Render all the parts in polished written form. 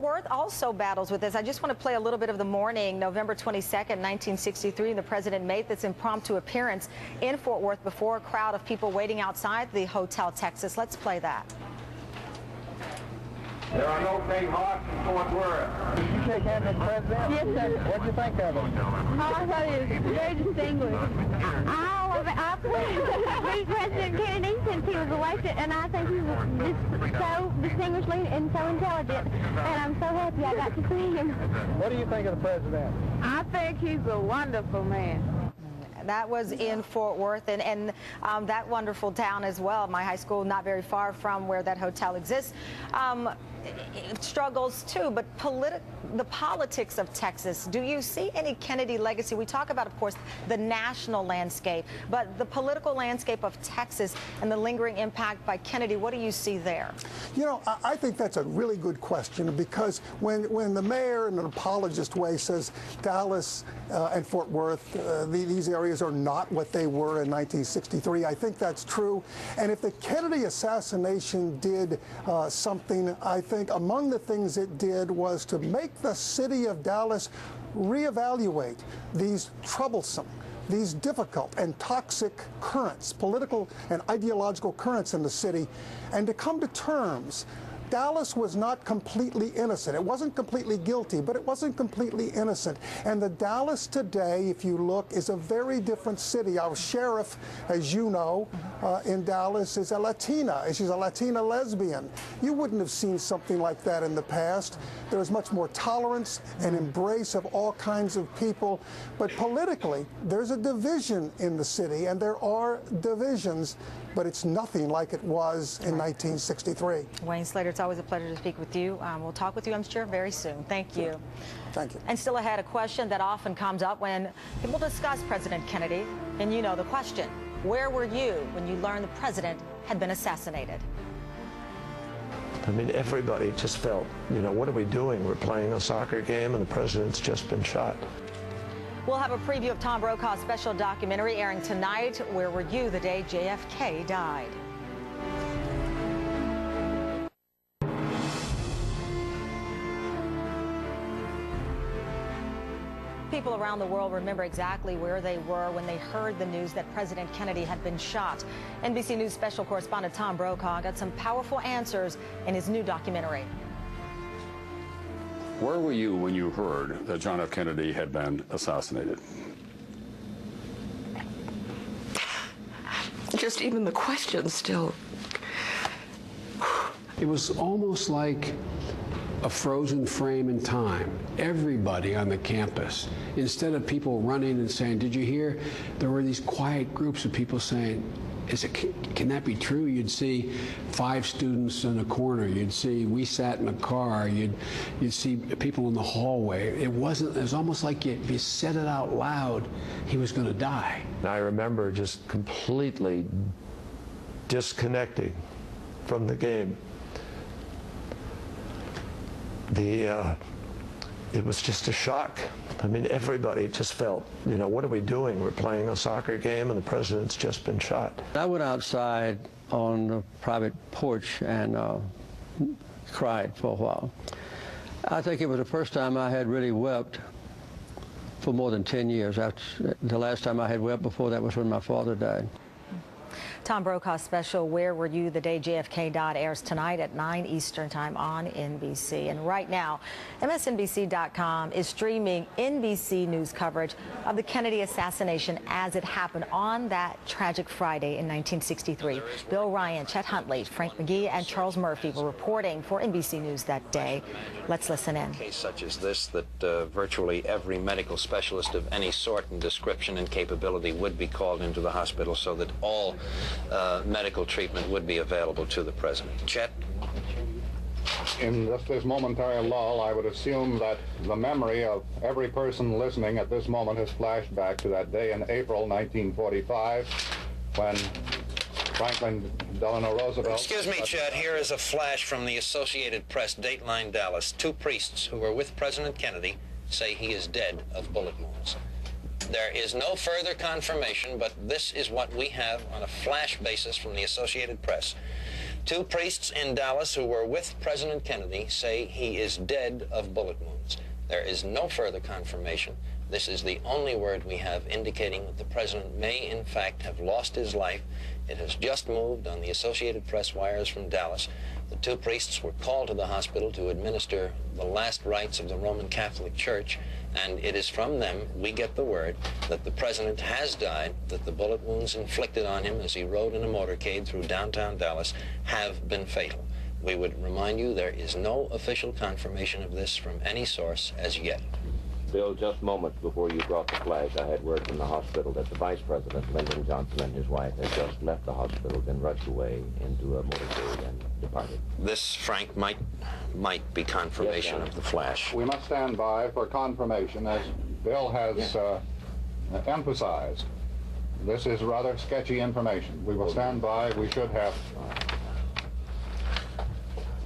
Worth also battles with this. I just want to play a little bit of the morning, November 22nd, 1963. The president made this impromptu appearance in Fort Worth before a crowd of people waiting outside the Hotel Texas. Let's play that. There are no big hearts in Fort Worth. Did you shake hands with the president? Yes, sir. What did you think of him? Oh, I thought he was very distinguished. I played President Kennedy since he was elected, and I think he was just so distinguished and so intelligent, and I'm so happy I got to see him. What do you think of the president? I think he's a wonderful man. That was in Fort Worth, and that wonderful town as well. My high school not very far from where that hotel exists. It struggles too, but the politics of Texas, do you see any Kennedy legacy? We talk about, of course, the national landscape, but the political landscape of Texas and the lingering impact by Kennedy, what do you see there? You know, I think that's a really good question, because when the mayor, in an apologist way, says Dallas and Fort Worth, these areas are not what they were in 1963, I think that's true. And if the Kennedy assassination did something, I think among the things it did was to make the city of Dallas reevaluate these troublesome, these difficult and toxic currents, political and ideological currents in the city, and to come to terms. Dallas was not completely innocent. It wasn't completely guilty, but it wasn't completely innocent. And the Dallas today, if you look, is a very different city. Our sheriff, as you know, in Dallas is a Latina. She's a Latina lesbian. You wouldn't have seen something like that in the past. There is much more tolerance and embrace of all kinds of people. But politically, there's a division in the city, and there are divisions, but it's nothing like it was in 1963. Wayne Slater, it's always a pleasure to speak with you. We'll talk with you, I'm sure, very soon. Thank you. Thank you. And still ahead, a question that often comes up when people discuss President Kennedy, and you know the question: where were you when you learned the president had been assassinated? I mean, everybody just felt, you know, what are we doing? We're playing a soccer game and the president's just been shot. We'll have a preview of Tom Brokaw's special documentary airing tonight, Where Were You the Day JFK Died? People around the world remember exactly where they were when they heard the news that President Kennedy had been shot. NBC News special correspondent Tom Brokaw got some powerful answers in his new documentary. Where were you when you heard that John F. Kennedy had been assassinated? Just even the question still. It was almost like a frozen frame in time. Everybody on the campus, instead of people running and saying, "Did you hear?" there were these quiet groups of people saying, can that be true? You'd see 5 students in a corner. You'd see, we sat in a car. You'd see people in the hallway. It was almost like if you said it out loud, he was going to die. I remember just completely disconnecting from the game. It was just a shock. I mean, everybody just felt, you know, what are we doing? We're playing a soccer game and the president's just been shot. I went outside on the private porch and cried for a while. I think it was the first time I had really wept for more than 10 years. The last time I had wept before that was when my father died. Tom Brokaw's special Where Were You the Day JFK Died airs tonight at 9 Eastern Time on NBC. And right now, MSNBC.com is streaming NBC News coverage of the Kennedy assassination as it happened on that tragic Friday in 1963. Bill Ryan, Chet Huntley, Frank McGee, and Charles Murphy were reporting for NBC News that day. Let's listen in. A case such as this, that virtually every medical specialist of any sort and description and capability would be called into the hospital so that all medical treatment would be available to the president. Chet? In just this momentary lull, I would assume that the memory of every person listening at this moment has flashed back to that day in April 1945 when Franklin Delano Roosevelt... Excuse me, Chet. Here is a flash from the Associated Press, Dateline Dallas. 2 priests who were with President Kennedy say he is dead of bullet wounds. There is no further confirmation, but this is what we have on a flash basis from the Associated Press. 2 priests in Dallas who were with President Kennedy say he is dead of bullet wounds. There is no further confirmation. This is the only word we have indicating that the president may, in fact, have lost his life. It has just moved on the Associated Press wires from Dallas. The 2 priests were called to the hospital to administer the last rites of the Roman Catholic Church, and it is from them we get the word that the president has died, that the bullet wounds inflicted on him as he rode in a motorcade through downtown Dallas have been fatal. We would remind you there is no official confirmation of this from any source as yet. Bill, just moments before you brought the flash, I had word from the hospital that the Vice President, Lyndon Johnson, and his wife had just left the hospital, been rushed away into a motorcade and departed. This, Frank, might be confirmation of the flash. We must stand by for confirmation, as Bill has emphasized. This is rather sketchy information. We will stand by. We should have.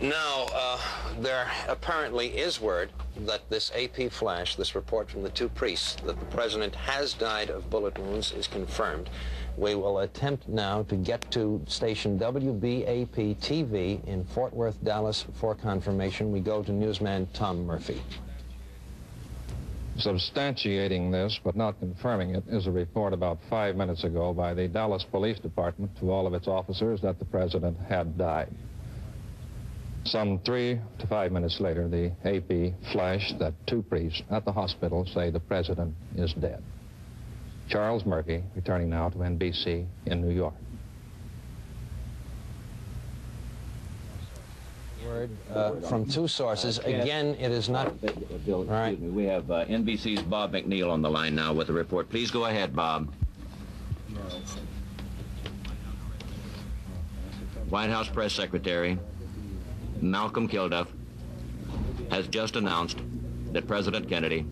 Now, there apparently is word that this AP flash, this report from the 2 priests, that the president has died of bullet wounds is confirmed. We will attempt now to get to station WBAP-TV in Fort Worth, Dallas for confirmation. We go to newsman Tom Murphy. Substantiating this, but not confirming it, is a report about 5 minutes ago by the Dallas Police Department to all of its officers that the president had died. Some 3 to 5 minutes later, the AP flashed that 2 priests at the hospital say the president is dead. Charles Murphy, returning now to NBC in New York. Word from 2 sources. Again, it is not... Bill, excuse me. We have NBC's Bob McNeil on the line now with a report. Please go ahead, Bob. White House Press Secretary Malcolm Kilduff has just announced that President Kennedy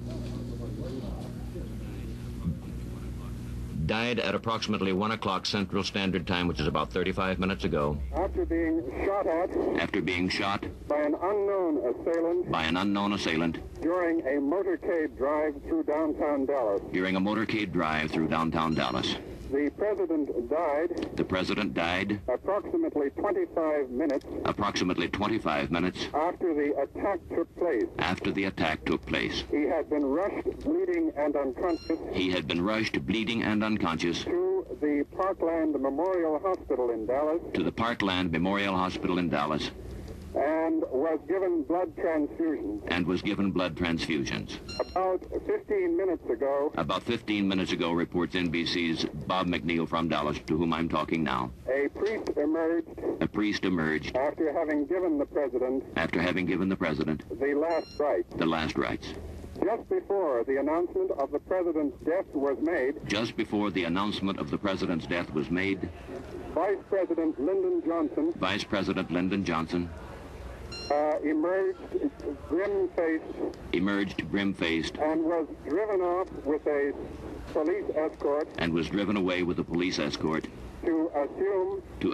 died at approximately 1 o'clock Central Standard Time, which is about 35 minutes ago. After being shot at. After being shot. By an unknown assailant. By an unknown assailant. During a motorcade drive through downtown Dallas. During a motorcade drive through downtown Dallas. The president died. The president died. Approximately 25 minutes. Approximately 25 minutes. After the attack took place. After the attack took place. He had been rushed, bleeding and unconscious. He had been rushed, bleeding and unconscious. To the Parkland Memorial Hospital in Dallas. To the Parkland Memorial Hospital in Dallas. And was given blood transfusions. And was given blood transfusions. About 15 minutes ago. About 15 minutes ago, reports NBC's Bob McNeil from Dallas, to whom I'm talking now. A priest emerged. A priest emerged. After having given the president. After having given the president. The last rites. The last rites. Just before the announcement of the president's death was made. Just before the announcement of the president's death was made. Vice President Lyndon Johnson. Vice President Lyndon Johnson. Emerged grim-faced. Emerged grim-faced. And was driven off with a police escort. And was driven away with a police escort. To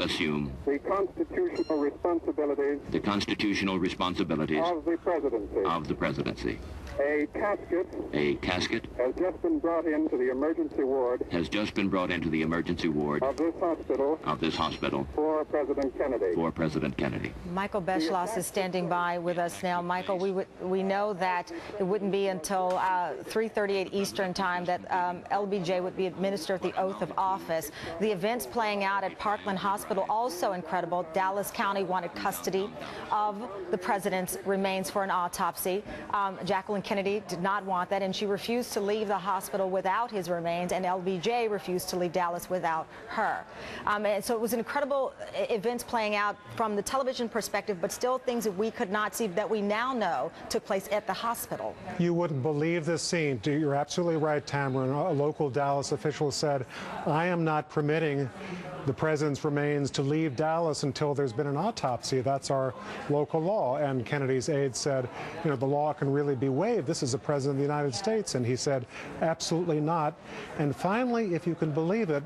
assume. The constitutional responsibilities. The constitutional responsibilities. Of the presidency. Of the presidency. A casket. A casket. Has just been brought into the emergency ward. Has just been brought into the emergency ward. Of this hospital. Of this hospital. For President Kennedy. For President Kennedy. Michael Beschloss is standing by with us now. Michael, we know that it wouldn't be until 3:38 Eastern time that LBJ would be administered the oath of office. The events playing out at Parkland Hospital also incredible. Dallas County wanted custody of the president's remains for an autopsy. Jacqueline Kennedy did not want that, and she refused to leave the hospital without his remains, and LBJ refused to leave Dallas without her. And so it was incredible events playing out from the television perspective, but still things that we could not see that we now know took place at the hospital. You wouldn't believe this scene. You're absolutely right, Tamara. A local Dallas official said, I am not permitting the president's remains to leave Dallas until there's been an autopsy. That's our local law. And Kennedy's aide said, you know, the law can really be waived. This is the president of the United States. And he said, absolutely not. And finally, if you can believe it,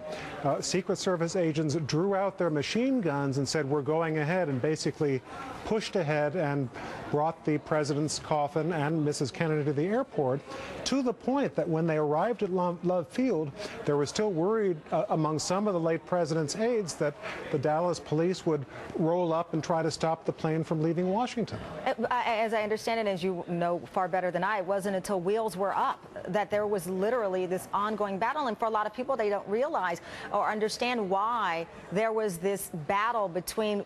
Secret Service agents drew out their machine guns and said, we're going ahead, and basically pushed ahead and brought the president's coffin and Mrs. Kennedy to the airport, to the point that when they arrived at Love Field, there was still worried among some of the late president's aides that the Dallas police would roll up and try to stop the plane from leaving Washington. As I understand it, as you know far better than I, it wasn't until wheels were up that there was literally this ongoing battle. And for a lot of people, they don't realize or understand why there was this battle between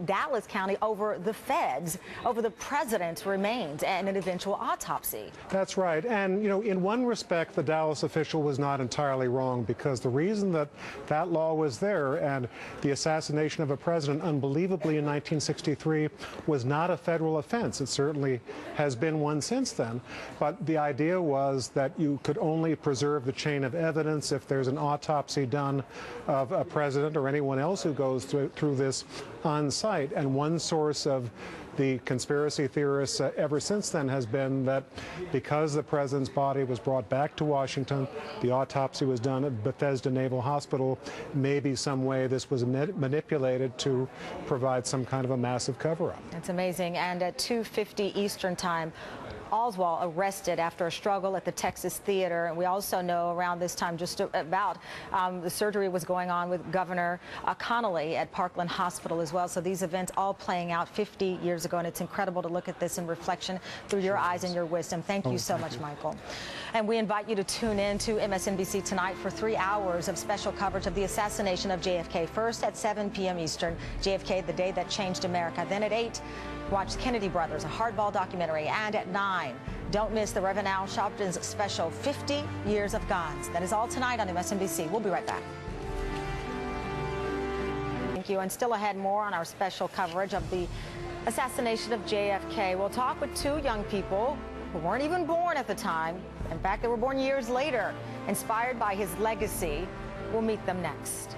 Dallas County, over the feds, over the president's remains and an eventual autopsy. That's right. And, you know, in one respect, the Dallas official was not entirely wrong, because the reason that that law was there and the assassination of a president, unbelievably, in 1963 was not a federal offense. It certainly has been one since then. But the idea was that you could only preserve the chain of evidence if there's an autopsy done of a president or anyone else who goes through this on site. And one source of the conspiracy theorists ever since then has been that because the president's body was brought back to Washington, the autopsy was done at Bethesda Naval Hospital, maybe some way this was manipulated to provide some kind of a massive cover-up. It's amazing. And at 2:50 Eastern Time, Oswald arrested after a struggle at the Texas Theater. And we also know around this time just about the surgery was going on with Governor Connolly at Parkland Hospital as well. So these events all playing out 50 years ago. And it's incredible to look at this in reflection through your eyes and your wisdom. Thank you so much, Michael. And we invite you to tune in to MSNBC tonight for 3 hours of special coverage of the assassination of JFK. First at 7 p.m. Eastern, JFK, the day that changed America. Then at 8, watch Kennedy Brothers, a hardball documentary. And at 9, don't miss the Reverend Al Sharpton's special 50 Years of Gods. That is all tonight on MSNBC. We'll be right back. Thank you. And still ahead, more on our special coverage of the assassination of JFK. We'll talk with 2 young people who weren't even born at the time. In fact, they were born years later, inspired by his legacy. We'll meet them next.